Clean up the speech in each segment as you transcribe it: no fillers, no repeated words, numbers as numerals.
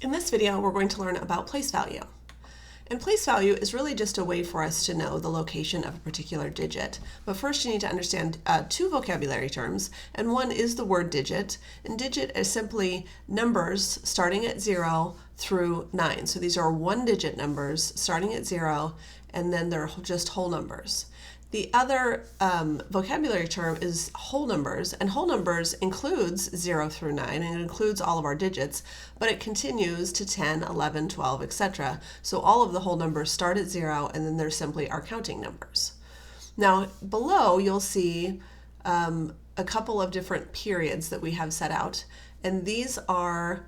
In this video, we're going to learn about place value. And place value is really just a way for us to know the location of a particular digit. But first you need to understand two vocabulary terms, and one is the word digit. And digit is simply numbers starting at 0 through 9. So these are one-digit numbers starting at 0, and then they're just whole numbers. The other vocabulary term is whole numbers, and whole numbers includes 0 through 9, and it includes all of our digits, but it continues to 10, 11, 12, etc. So all of the whole numbers start at 0, and then they're simply our counting numbers. Now below you'll see a couple of different periods that we have set out, and these are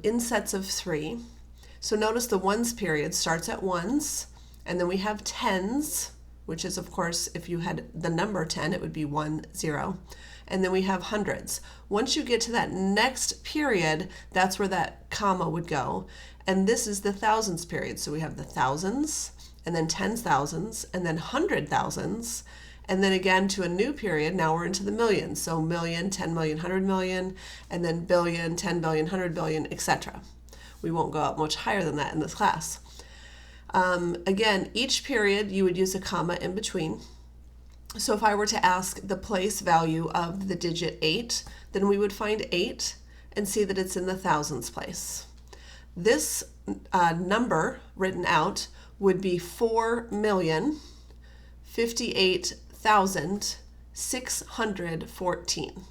in sets of 3. So notice the ones period starts at ones, and then we have tens, which is, of course, if you had the number 10, it would be 1, 0. And then we have hundreds. Once you get to that next period, that's where that comma would go. And this is the thousands period. So we have the thousands, and then tens thousands, and then hundred thousands. And then again to a new period, now we're into the millions. So million, 10 million, 100 million, and then billion, 10 billion, 100 billion, etc. We won't go up much higher than that in this class. Again, each period you would use a comma in between. So if I were to ask the place value of the digit 8, then we would find 8 and see that it's in the thousands place. This number written out would be 4,058,614.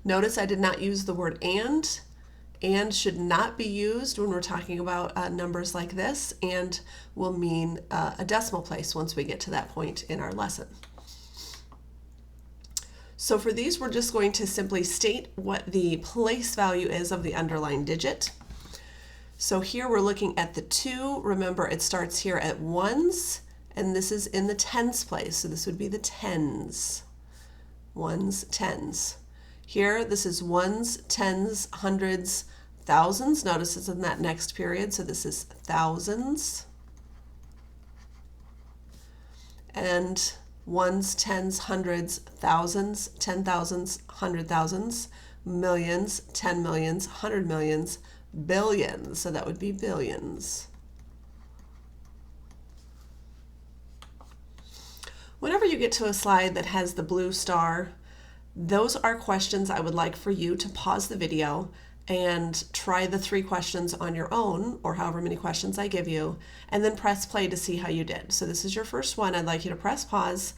Notice I did not use the word and. And should not be used when we're talking about numbers like this, and will mean a decimal place once we get to that point in our lesson. So for these, we're just going to simply state what the place value is of the underlying digit. So here we're looking at the 2. Remember, it starts here at ones, and this is in the tens place. So this would be the tens. Ones, tens. Here, this is ones, tens, hundreds, thousands. Notice it's in that next period, so this is thousands. And ones, tens, hundreds, thousands, 10,000s, 100,000s, millions, 10 millions, 100 millions, billions. So that would be billions. Whenever you get to a slide that has the blue star, those are questions I would like for you to pause the video and try the 3 questions on your own, or however many questions I give you, and then press play to see how you did. So this is your first one. I'd like you to press pause,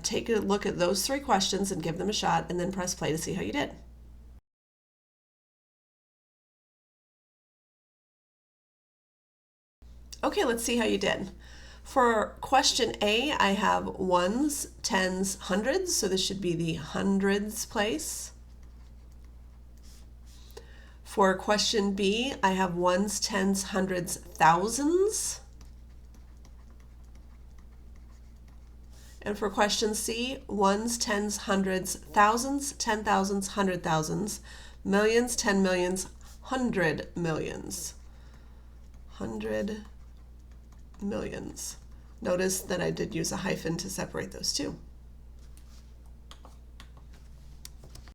take a look at those 3 questions and give them a shot, and then press play to see how you did. Okay, let's see how you did. For question A, I have ones, tens, hundreds, so this should be the hundreds place. For question B, I have ones, tens, hundreds, thousands. And for question C, ones, tens, hundreds, thousands, 10,000s, 100,000s, millions, 10 millions, 100 millions. 100 millions. Notice that I did use a hyphen to separate those two.